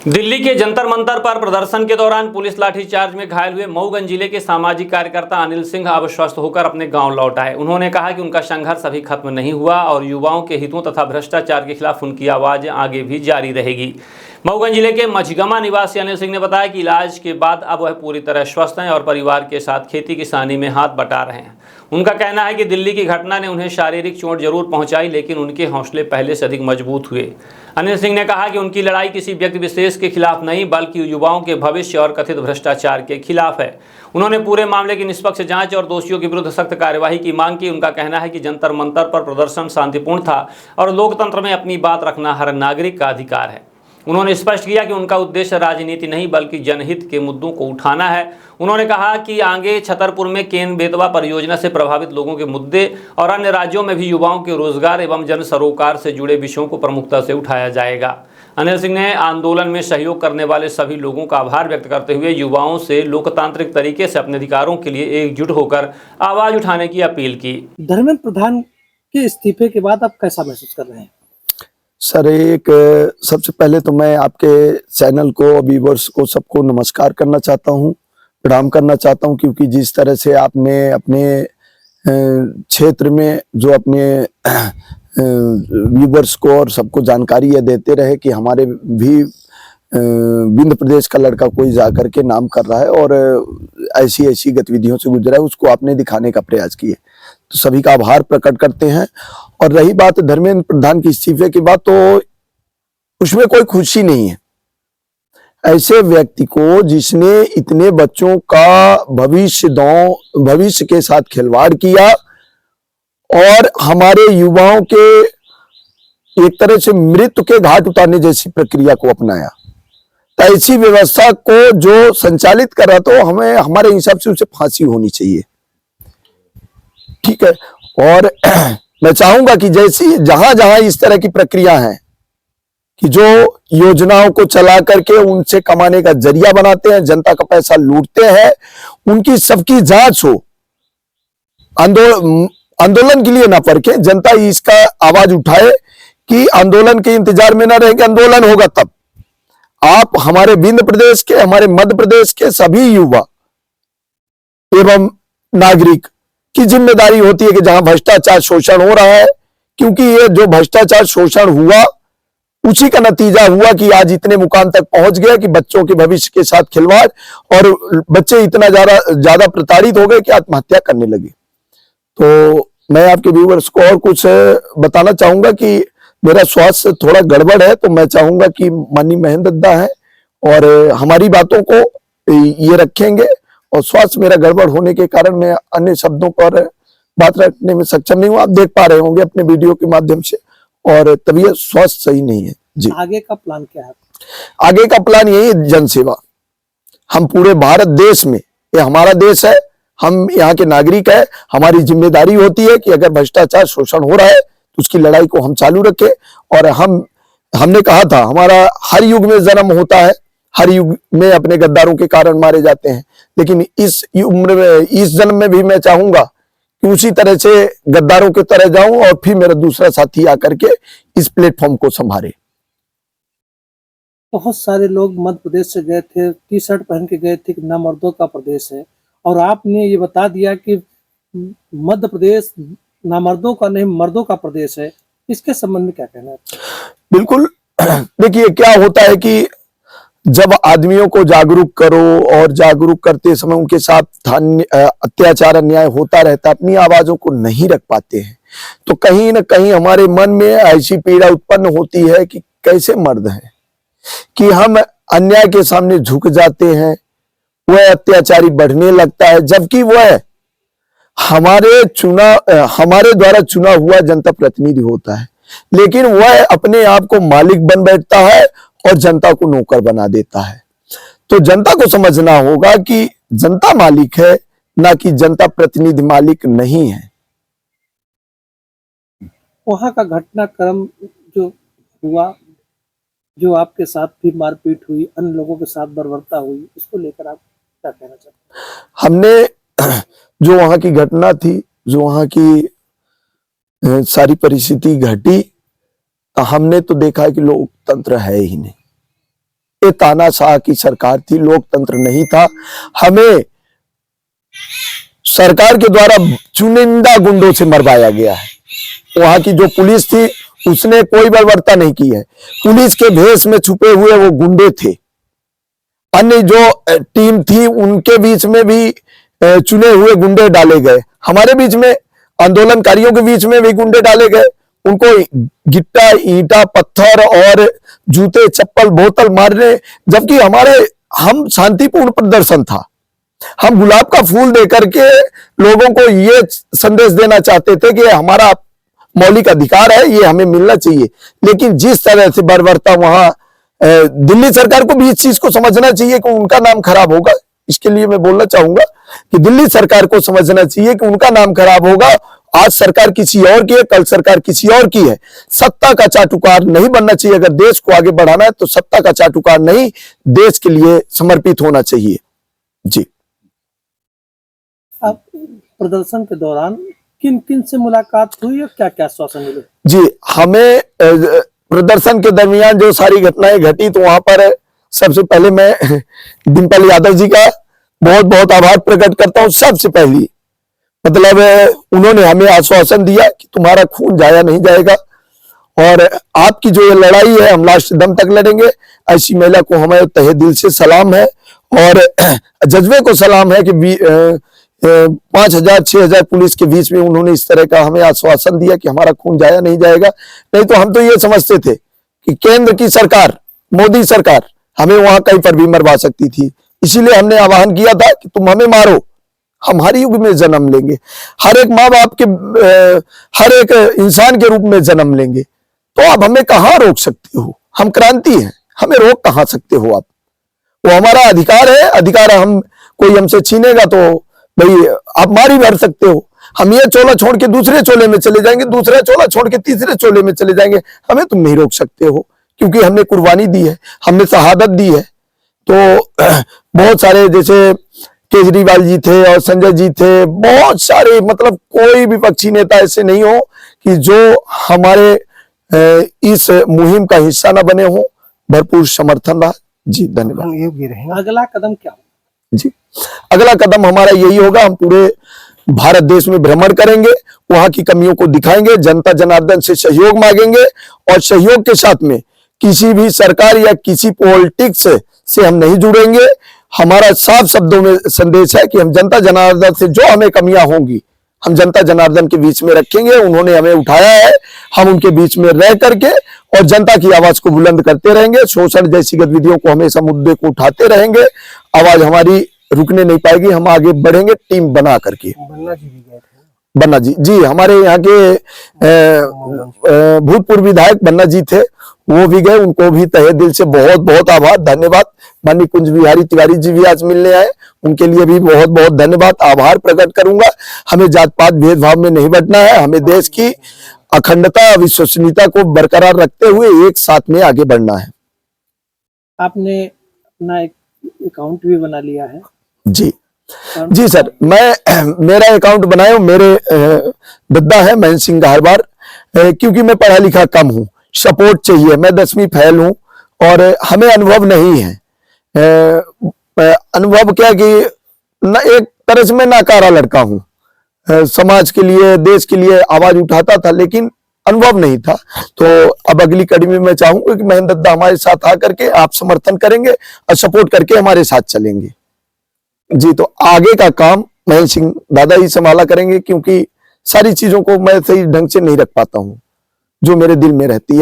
दिल्ली के जंतर मंतर पर प्रदर्शन के दौरान पुलिस लाठीचार्ज में घायल हुए मऊगंज जिले के सामाजिक कार्यकर्ता अनिल सिंह अब स्वस्थ होकर अपने गांव लौट आए। उन्होंने कहा कि उनका संघर्ष अभी खत्म नहीं हुआ और युवाओं के हितों तथा भ्रष्टाचार के खिलाफ उनकी आवाज आगे भी जारी रहेगी। मऊगंज जिले के मझगमा निवासी अनिल सिंह ने बताया कि इलाज के बाद अब वह पूरी तरह स्वस्थ हैं और परिवार के साथ खेती किसानी में हाथ बटा रहे हैं। उनका कहना है कि दिल्ली की घटना ने उन्हें शारीरिक चोट जरूर पहुंचाई, लेकिन उनके हौसले पहले से अधिक मजबूत हुए। अनिल सिंह ने कहा कि उनकी लड़ाई किसी व्यक्ति विशेष के खिलाफ नहीं, बल्कि युवाओं के भविष्य और कथित भ्रष्टाचार के खिलाफ है। उन्होंने पूरे मामले की निष्पक्ष जांच और दोषियों के विरुद्ध सख्त कार्यवाही की मांग की। उनका कहना है कि जंतर मंतर पर प्रदर्शन शांतिपूर्ण था और लोकतंत्र में अपनी बात रखना हर नागरिक का अधिकार है। उन्होंने स्पष्ट किया कि उनका उद्देश्य राजनीति नहीं बल्कि जनहित के मुद्दों को उठाना है। उन्होंने कहा कि आगे छतरपुर में केन बेतवा परियोजना से प्रभावित लोगों के मुद्दे और अन्य राज्यों में भी युवाओं के रोजगार एवं जन सरोकार से जुड़े विषयों को प्रमुखता से उठाया जाएगा। अनिल सिंह ने आंदोलन में सहयोग करने वाले सभी लोगों का आभार व्यक्त करते हुए युवाओं से लोकतांत्रिक तरीके से अपने अधिकारों के लिए एकजुट होकर आवाज उठाने की अपील की। धर्मेंद्र प्रधान के इस्तीफे के बाद आप कैसा महसूस कर रहे हैं? सर, सबसे पहले तो मैं आपके चैनल को, व्यूअर्स को, सबको नमस्कार करना चाहता हूं, प्रणाम करना चाहता हूं, क्योंकि जिस तरह से आपने अपने क्षेत्र में जो अपने व्यूअर्स को और सबको जानकारी ये देते रहे कि हमारे भी विंध्य प्रदेश का लड़का कोई जाकर के नाम कर रहा है और ऐसी ऐसी गतिविधियों से गुजरा है, उसको आपने दिखाने का प्रयास किए, तो सभी का आभार प्रकट करते हैं। और रही बात धर्मेंद्र प्रधान के इस्तीफे की बात, तो उसमें कोई खुशी नहीं है। ऐसे व्यक्ति को जिसने इतने बच्चों का भविष्य के साथ खिलवाड़ किया और हमारे युवाओं के एक तरह से मृत्यु के घाट उतारने जैसी प्रक्रिया को अपनाया, तो ऐसी व्यवस्था को जो संचालित कर रहा, तो हमें हमारे हिसाब से उसे फांसी होनी चाहिए। ठीक है। और मैं चाहूंगा कि जैसी जहां जहां इस तरह की प्रक्रिया है कि जो योजनाओं को चला करके उनसे कमाने का जरिया बनाते हैं, जनता का पैसा लूटते हैं, उनकी सबकी जांच हो। आंदोलन के लिए ना परखे, जनता इसका आवाज उठाए कि आंदोलन के इंतजार में ना रहे कि आंदोलन होगा तब। आप हमारे विंध्य प्रदेश के, हमारे मध्य प्रदेश के सभी युवा एवं नागरिक की जिम्मेदारी होती है कि जहां भ्रष्टाचार शोषण हो रहा है, क्योंकि ये जो भ्रष्टाचार शोषण हुआ उसी का नतीजा हुआ कि आज इतने मुकाम तक पहुंच गया कि बच्चों के भविष्य के साथ खिलवाड़ और बच्चे इतना ज्यादा प्रताड़ित हो गए कि आत्महत्या करने लगे। तो मैं आपके व्यूअर्स को और कुछ बताना चाहूंगा कि मेरा स्वास्थ्य थोड़ा गड़बड़ है, तो मैं चाहूंगा कि माननीय महेंद्र दा है और हमारी बातों को ये रखेंगे, और स्वास्थ्य मेरा गड़बड़ होने के कारण मैं अन्य शब्दों पर बात रखने में सक्षम नहीं हूं। आप देख पा रहे होंगे अपने वीडियो के माध्यम से, और तबीयत स्वास्थ्य सही नहीं है जी। आगे का प्लान क्या है? आगे का प्लान यही है, जनसेवा। हम पूरे भारत देश में, ये हमारा देश है, हम यहाँ के नागरिक है, हमारी जिम्मेदारी होती है कि अगर भ्रष्टाचार शोषण हो रहा है तो उसकी लड़ाई को हम चालू रखें। और हमने कहा था, हमारा हर युग में जन्म होता है, हर युग में अपने गद्दारों के कारण मारे जाते हैं, लेकिन इस उम्र में, इस जन्म में भी मैं चाहूंगा कि उसी तरह से गद्दारों की तरह जाऊं और फिर मेरा दूसरा साथी आकर के इस प्लेटफॉर्म को संभाले। बहुत सारे लोग मध्य प्रदेश से गए थे, टी शर्ट पहन के गए थे कि ना मर्दों का प्रदेश है, और आपने ये बता दिया कि मध्य प्रदेश ना मर्दों का नहीं मर्दों का प्रदेश है। इसके संबंध में क्या कहना है? बिल्कुल, देखिए क्या होता है कि जब आदमियों को जागरूक करो और जागरूक करते समय उनके साथ अत्याचार अन्याय होता रहता, अपनी आवाजों को नहीं रख पाते हैं, तो कहीं ना कहीं हमारे मन में ऐसी पीड़ा उत्पन्न होती है कि कैसे मर्द हैं कि हम अन्याय के सामने झुक जाते हैं, वह अत्याचारी बढ़ने लगता है, जबकि वह हमारे द्वारा चुना हुआ जनता प्रतिनिधि होता है, लेकिन वह अपने आप को मालिक बन बैठता है और जनता को नौकर बना देता है। तो जनता को समझना होगा कि जनता मालिक है, ना कि जनता प्रतिनिधि मालिक नहीं है। वहां का घटनाक्रम जो हुआ, जो आपके साथ भी मारपीट हुई, अन्य लोगों के साथ बर्बरता हुई, इसको लेकर आप क्या कहना चाहते हैं? हमने जो वहां की घटना थी, जो वहां की सारी परिस्थिति घटी, हमने तो देखा है कि लोकतंत्र है ही नहीं। ये तानाशाह की सरकार थी, लोकतंत्र नहीं था। हमें सरकार के द्वारा चुनिंदा गुंडों से मरवाया गया है। वहां की जो पुलिस थी उसने कोई बर्बरता नहीं की है। पुलिस के भेष में छुपे हुए वो गुंडे थे। अन्य जो टीम थी उनके बीच में भी चुने हुए गुंडे डाले गए। हमारे बीच में, आंदोलनकारियों के बीच में भी गुंडे डाले गए। उनको गिट्टा, ईंटा, पत्थर और जूते, चप्पल, बोतल मारने, जबकि हम शांतिपूर्ण प्रदर्शन था। हम गुलाब का फूल देकर के लोगों को ये संदेश देना चाहते थे कि हमारा मौलिक अधिकार है, ये हमें मिलना चाहिए। लेकिन जिस तरह से बर्बरता वहां, दिल्ली सरकार को भी इस चीज को समझना चाहिए कि उनका नाम खराब होगा। इसके लिए मैं बोलना चाहूंगा कि दिल्ली सरकार को समझना चाहिए कि उनका नाम खराब होगा। आज सरकार किसी और की है, कल सरकार किसी और की है। सत्ता का चाटुकार नहीं बनना चाहिए। अगर देश को आगे बढ़ाना है तो सत्ता का चाटुकार नहीं, देश के लिए समर्पित होना चाहिए। जी, अब प्रदर्शन के दौरान किन किन से मुलाकात हुई और क्या क्या आश्वासन मिले? जी, हमें प्रदर्शन के दरमियान जो सारी घटनाएं घटी, तो वहां पर सबसे पहले मैं डिम्पल यादव जी का बहुत बहुत आभार प्रकट करता हूं। सबसे पहली मतलब उन्होंने हमें आश्वासन दिया कि तुम्हारा खून जाया नहीं जाएगा और आपकी जो ये लड़ाई है हम लास्ट दम तक लड़ेंगे। ऐसी महिला को हमारे तहे दिल से सलाम है और जज्बे को सलाम है कि 5,000-6,000 पुलिस के बीच में उन्होंने इस तरह का हमें आश्वासन दिया कि हमारा खून जाया नहीं जाएगा। नहीं तो हम तो ये समझते थे कि केंद्र की सरकार, मोदी सरकार हमें वहां कहीं पर भी मरवा सकती थी। इसीलिए हमने आह्वान किया था कि तुम हमें मारो, हम हर युग में जन्म लेंगे, हर एक माँ बाप के, हर एक इंसान के रूप में जन्म लेंगे। तो आप हमें कहाँ रोक सकते हो? हम क्रांति हैं, हमें रोक कहाँ सकते हो आप? वो हमारा अधिकार है। अधिकार कोई हमसे छीनेगा तो भाई आप मार ही भर सकते हो। हम ये चोला छोड़ के दूसरे चोले में चले जाएंगे, दूसरा चोला छोड़ के तीसरे चोले में चले जाएंगे। हमें तुम नहीं रोक सकते हो क्योंकि हमने कुर्बानी दी है, हमने शहादत दी है। तो बहुत सारे, जैसे केजरीवाल जी थे और संजय जी थे, बहुत सारे, मतलब कोई विपक्षी नेता ऐसे नहीं हो कि जो हमारे इस मुहिम का हिस्सा न बने हो। भरपूर समर्थन रहा। जी, धन्यवाद। अगला कदम क्या? जी, अगला कदम हमारा यही होगा, हम पूरे भारत देश में भ्रमण करेंगे, वहां की कमियों को दिखाएंगे, जनता जनार्दन से सहयोग मांगेंगे और सहयोग के साथ में किसी भी सरकार या किसी पॉलिटिक्स से हम नहीं जुड़ेंगे। हमारा साफ शब्दों में संदेश है कि हम जनता जनार्दन से जो हमें कमियां होंगी हम जनता जनार्दन के बीच में रखेंगे। उन्होंने हमें उठाया है, हम उनके बीच में रह करके और जनता की आवाज को बुलंद करते रहेंगे। शोषण जैसी गतिविधियों को, हमेशा मुद्दे को उठाते रहेंगे। आवाज हमारी रुकने नहीं पाएगी, हम आगे बढ़ेंगे टीम बना करके। बन्ना जी हमारे यहाँ के भूतपूर्व विधायक बन्ना जी थे, वो भी गए। उनको भी तहे दिल से बहुत बहुत आभार, धन्यवाद। माननीय कुंज बिहारी तिवारी जी भी आज मिलने आए, उनके लिए भी बहुत बहुत धन्यवाद, आभार प्रकट करूंगा। हमें जात पात भेदभाव में नहीं बटना है, हमें देश की अखंडता, विश्वसनीयता को बरकरार रखते हुए एक साथ में आगे बढ़ना है। आपने अपना एक अकाउंट भी बना लिया है? जी सर, मेरा अकाउंट बनाया, मेरे दद्दा है महेंद्र सिंह गाहरवार। क्योंकि मैं पढ़ा लिखा कम हूँ, सपोर्ट चाहिए। मैं 10वीं फेल हूँ और हमें अनुभव नहीं है। अनुभव क्या कि एक तरह से मैं नाकारा लड़का हूँ। समाज के लिए, देश के लिए आवाज उठाता था लेकिन अनुभव नहीं था। तो अब अगली कड़ी में मैं चाहूंगा कि महेंद्र दद्दा हमारे साथ आकर के आप समर्थन करेंगे और सपोर्ट करके हमारे साथ चलेंगे। जी, तो आगे का काम महेंद्र सिंह दादा ही संभाला करेंगे क्योंकि सारी चीजों को मैं सही ढंग से नहीं रख पाता हूँ जो मेरे दिल में रहती है।